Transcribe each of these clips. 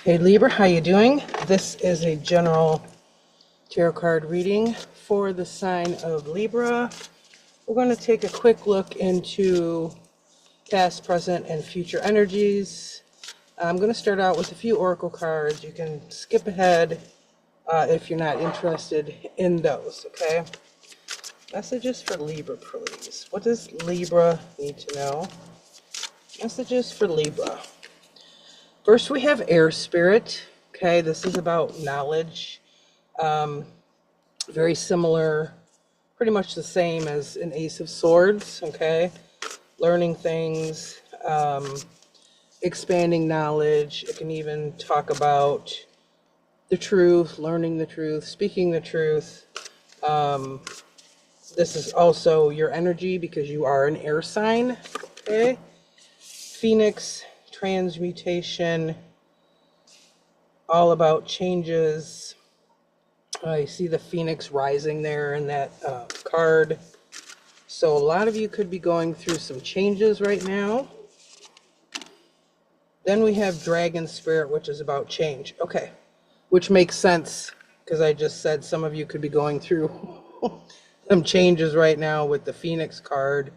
Hey Libra, how you doing? This is a general tarot card reading for the sign of Libra. We're going to take a quick look into past, present, and future energies. I'm going to start out with a few oracle cards. You can skip ahead if you're not interested in those, okay? Messages for Libra, please. What does Libra need to know? Messages for Libra. First, we have Air Spirit. Okay, this is about knowledge. Very similar, pretty much the same as an Ace of Swords. Okay, learning things, expanding knowledge. It can even talk about the truth, learning the truth, speaking the truth. This is also your energy because you are an air sign. Okay, Phoenix, transmutation, all about changes. I see the Phoenix rising there in that card. So a lot of you could be going through some changes right now. Then we have Dragon Spirit, which is about change. Okay, which makes sense because I just said some of you could be going through some changes right now with the Phoenix card.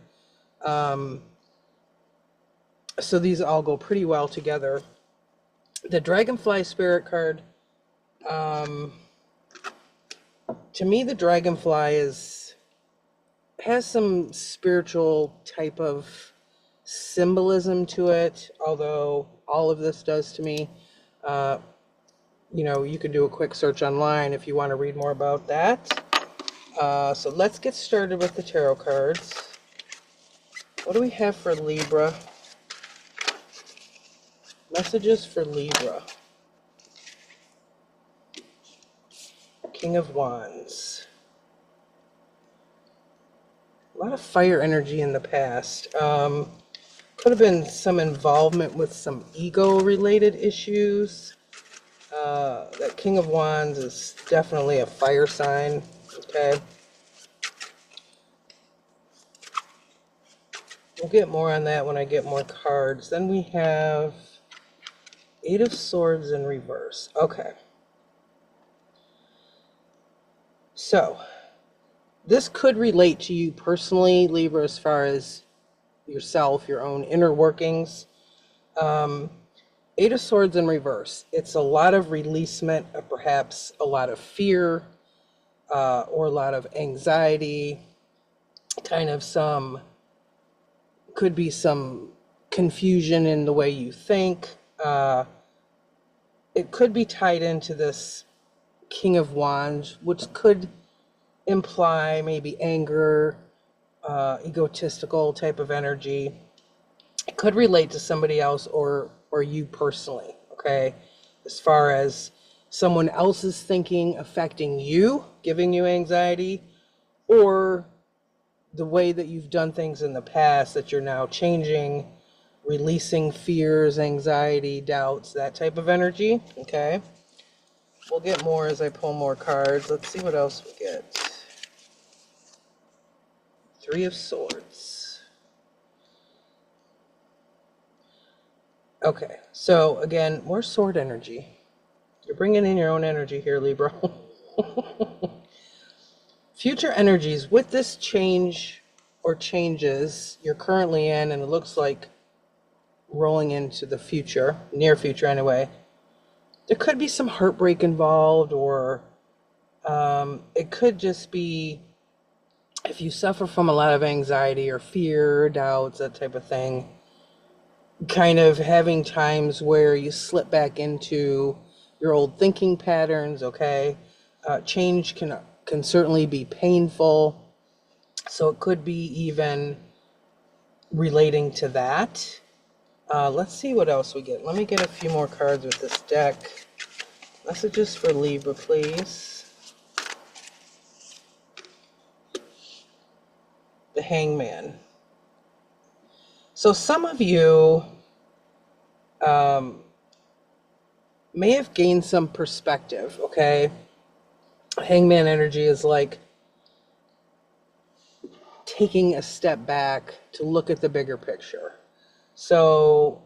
So these all go pretty well together. The Dragonfly Spirit card, to me, the Dragonfly has some spiritual type of symbolism to it, although all of this does to me. You know, you can do a quick search online if you want to read more about that. So let's get started with the tarot cards. What do we have for Libra? Messages for Libra. King of Wands. A lot of fire energy in the past. Could have been some involvement with some ego-related issues. That King of Wands is definitely a fire sign. Okay. We'll get more on that when I get more cards. Then we have Eight of Swords in reverse. Okay. So, this could relate to you personally, Libra, as far as yourself, your own inner workings. Eight of Swords in reverse. It's a lot of releasement of perhaps a lot of fear or a lot of anxiety, kind of could be some confusion in the way you think. It could be tied into this King of Wands, which could imply maybe anger, egotistical type of energy. It could relate to somebody else or you personally, okay? As far as someone else's thinking affecting you, giving you anxiety, or the way that you've done things in the past that you're now changing, releasing fears, anxiety, doubts, that type of energy, okay? We'll get more as I pull more cards. Let's see what else we get. Three of Swords. Okay, so again, more sword energy. You're bringing in your own energy here, Libra. Future energies. With this change or changes you're currently in, and it looks like rolling into the future, near future anyway, there could be some heartbreak involved, or it could just be if you suffer from a lot of anxiety or fear, doubts, that type of thing, kind of having times where you slip back into your old thinking patterns, okay? Change can certainly be painful, so it could be even relating to that. Let's see what else we get. Let me get a few more cards with this deck. Messages for Libra, please. The Hangman. So some of you may have gained some perspective, okay? Hangman energy is like taking a step back to look at the bigger picture. So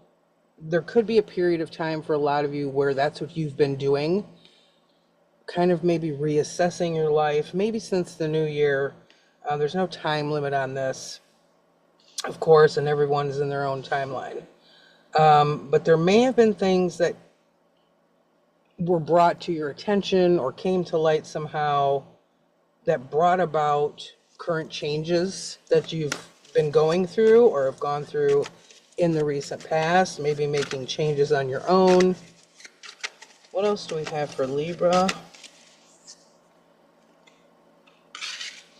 there could be a period of time for a lot of you where that's what you've been doing, kind of maybe reassessing your life, maybe since the new year. There's no time limit on this, of course, and everyone's in their own timeline. But there may have been things that were brought to your attention or came to light somehow that brought about current changes that you've been going through or have gone through in the recent past, maybe making changes on your own. What else do we have for Libra?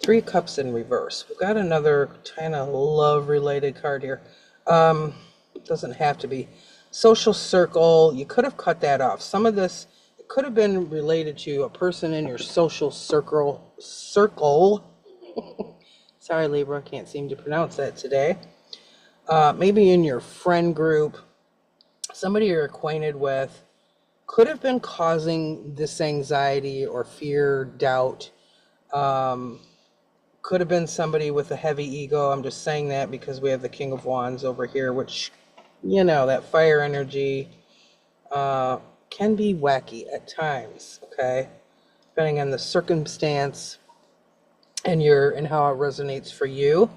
Three Cups in reverse. We've got another kind of love-related card here. Doesn't have to be. Social circle. You could have cut that off. Some of this, it could have been related to a person in your social circle. Sorry, Libra, can't seem to pronounce that today. Maybe in your friend group, somebody you're acquainted with could have been causing this anxiety or fear, doubt. Could have been somebody with a heavy ego. I'm just saying that because we have the King of Wands over here, which, you know, that fire energy can be wacky at times, okay? Depending on the circumstance and how it resonates for you.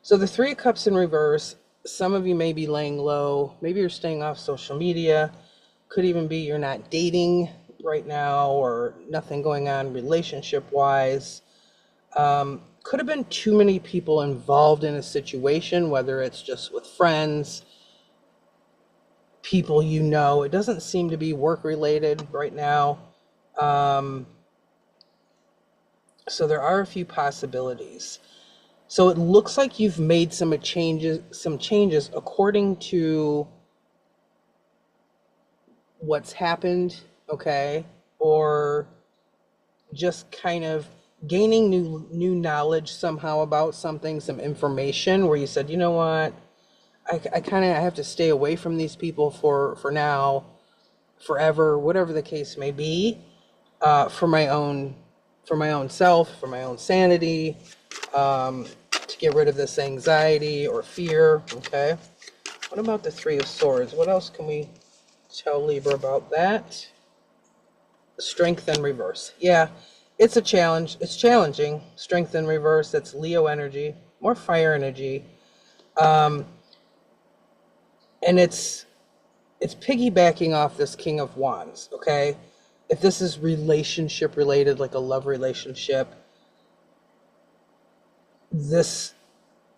So the Three of Cups in reverse, some of you may be laying low. Maybe you're staying off social media. Could even be you're not dating right now or nothing going on relationship-wise. Could have been too many people involved in a situation, whether it's just with friends, people you know. It doesn't seem to be work-related right now. So there are a few possibilities. So it looks like you've made some changes according to what's happened, okay? Or just kind of gaining new knowledge somehow about something, some information where you said, you know what, I kind of have to stay away from these people for now, forever, whatever the case may be, for my own self, for my own sanity, to get rid of this anxiety or fear. Okay, what about the Three of Swords? What else can we tell Libra about that? Strength in reverse. Yeah, it's a challenge. It's challenging. Strength in reverse. That's Leo energy, more fire energy. And it's piggybacking off this King of Wands, okay? If this is relationship related, like a love relationship, this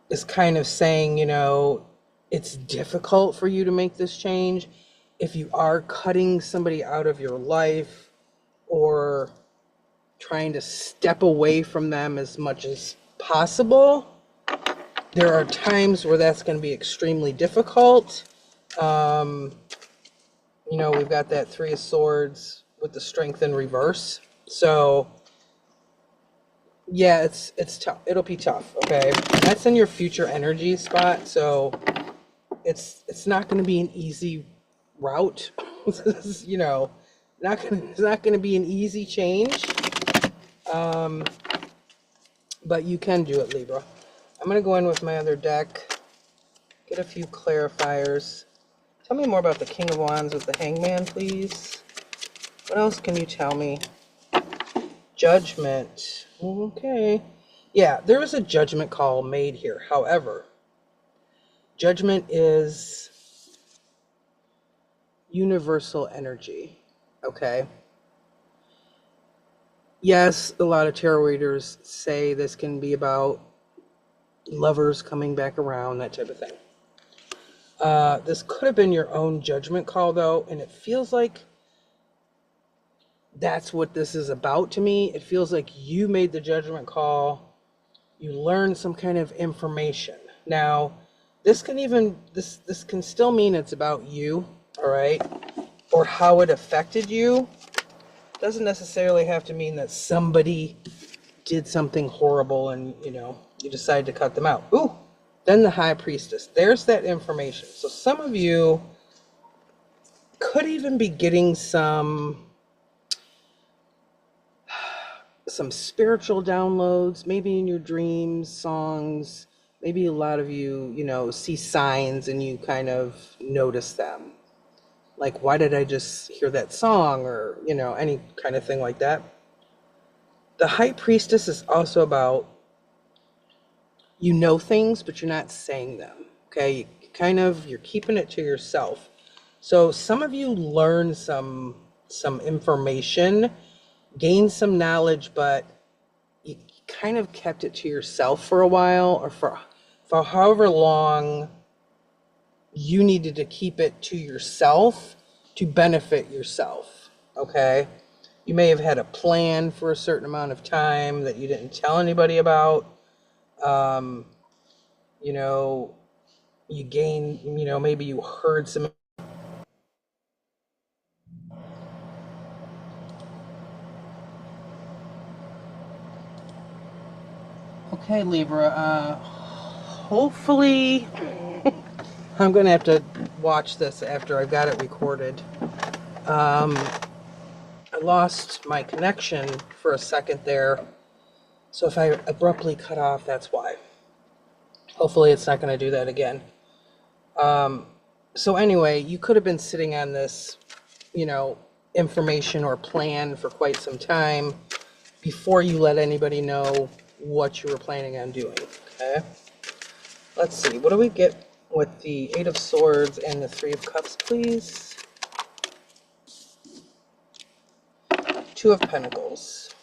is kind of saying, you know, it's difficult for you to make this change. If you are cutting somebody out of your life or trying to step away from them as much as possible, there are times where that's going to be extremely difficult. You know, we've got that Three of Swords with the Strength in reverse. So, yeah, it's tough. It'll be tough, okay? And that's in your future energy spot, so it's not going to be an easy route. You know, it's not going to be an easy change. But you can do it, Libra. I'm going to go in with my other deck, get a few clarifiers. Tell me more about the King of Wands with the Hangman, please. What else can you tell me? Judgment. Okay. Yeah, there is a judgment call made here. However, judgment is universal energy. Okay. Yes, a lot of tarot readers say this can be about lovers coming back around, that type of thing. This could have been your own judgment call, though, and it feels like that's what this is about to me. It feels like you made the judgment call. You learned some kind of information. Now, this can still mean it's about you, all right, or how it affected you. Doesn't necessarily have to mean that somebody did something horrible and, you know, you decide to cut them out. Ooh, then the High Priestess. There's that information. So some of you could even be getting some spiritual downloads, maybe in your dreams, songs, Maybe a lot of you, see signs and you kind of notice them. Like, why did I just hear that song? Or, any kind of thing like that. The High Priestess is also about, things, but you're not saying them. Okay. You're keeping it to yourself. So some of you learn some information, gain some knowledge, but you kind of kept it to yourself for a while, or for however long you needed to keep it to yourself to benefit yourself. Okay. You may have had a plan for a certain amount of time that you didn't tell anybody about. You gain, maybe you heard some. Okay, Libra, hopefully I'm going to have to watch this after I've got it recorded. I lost my connection for a second there, so if I abruptly cut off, that's why. Hopefully it's not going to do that again. So anyway, you could have been sitting on this, information or plan for quite some time before you let anybody know what you were planning on doing. Okay. Let's see. What do we get with the Eight of Swords and the Three of Cups, please? Two of Pentacles.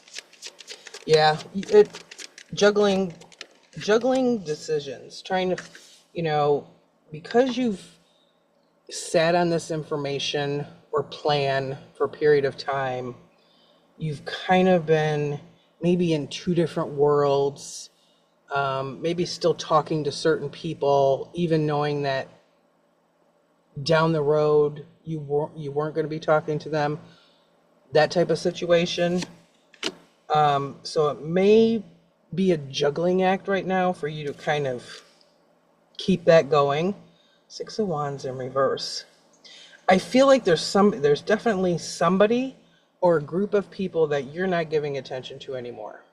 Yeah, juggling decisions, trying to, because you've sat on this information or plan for a period of time, you've kind of been maybe in two different worlds, maybe still talking to certain people, even knowing that down the road you weren't going to be talking to them, that type of situation. So it may be a juggling act right now for you to kind of keep that going. Six of Wands in reverse. I feel like there's definitely somebody or a group of people that you're not giving attention to anymore,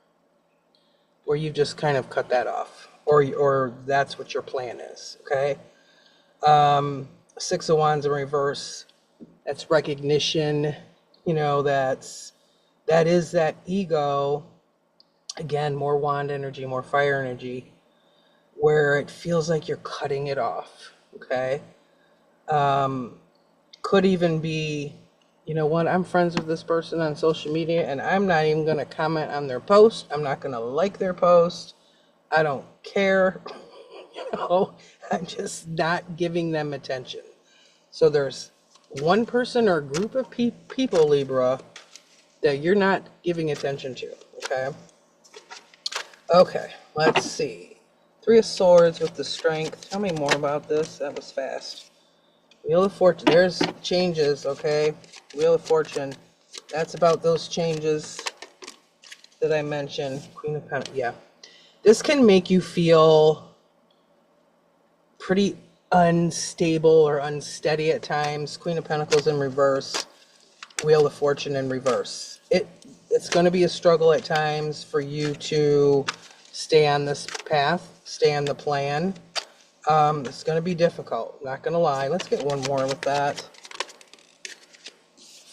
or you've just kind of cut that off, or that's what your plan is. Okay. Six of Wands in reverse. That's recognition. That is that ego. Again, more wand energy, more fire energy, where it feels like you're cutting it off. Okay. Could even be, I'm friends with this person on social media and I'm not even going to comment on their post. I'm not going to like their post. I don't care. I'm just not giving them attention. So there's one person or group of people, Libra, that you're not giving attention to. Okay. Okay. Let's see. Three of Swords with the Strength. Tell me more about this. That was fast. Wheel of Fortune. There's changes, okay? Wheel of Fortune. That's about those changes that I mentioned. Queen of Pentacles. Yeah. This can make you feel pretty unstable or unsteady at times. Queen of Pentacles in reverse. Wheel of Fortune in reverse. It's going to be a struggle at times for you to stay on this path, stay on the plan. It's going to be difficult, not going to lie. Let's get one more with that.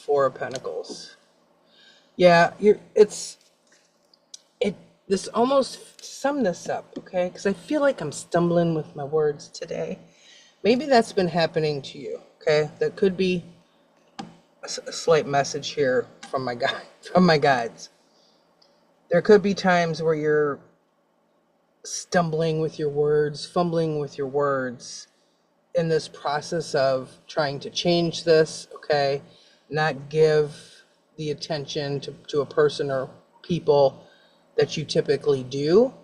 Four of Pentacles. Yeah, this almost sum this up, okay? Because I feel like I'm stumbling with my words today. Maybe that's been happening to you, okay? That could be a slight message here from my guides. There could be times where you're stumbling with your words, fumbling with your words in this process of trying to change this, okay? Not give the attention to a person or people that you typically do.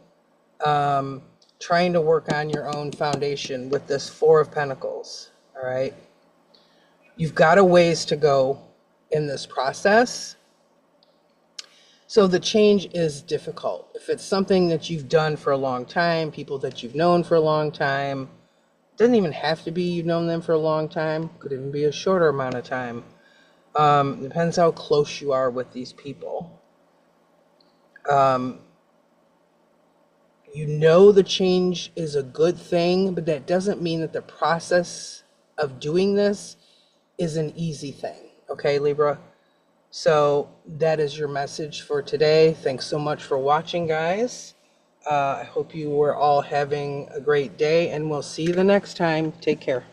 Trying to work on your own foundation with this Four of Pentacles, all right? You've got a ways to go in this process. So the change is difficult. If it's something that you've done for a long time, people that you've known for a long time, it doesn't even have to be you've known them for a long time. Could even be a shorter amount of time. Depends how close you are with these people. You know the change is a good thing, but that doesn't mean that the process of doing this is an easy thing. Okay, Libra? So that is your message for today. Thanks so much for watching, guys. I hope you were all having a great day, and we'll see you the next time. Take care.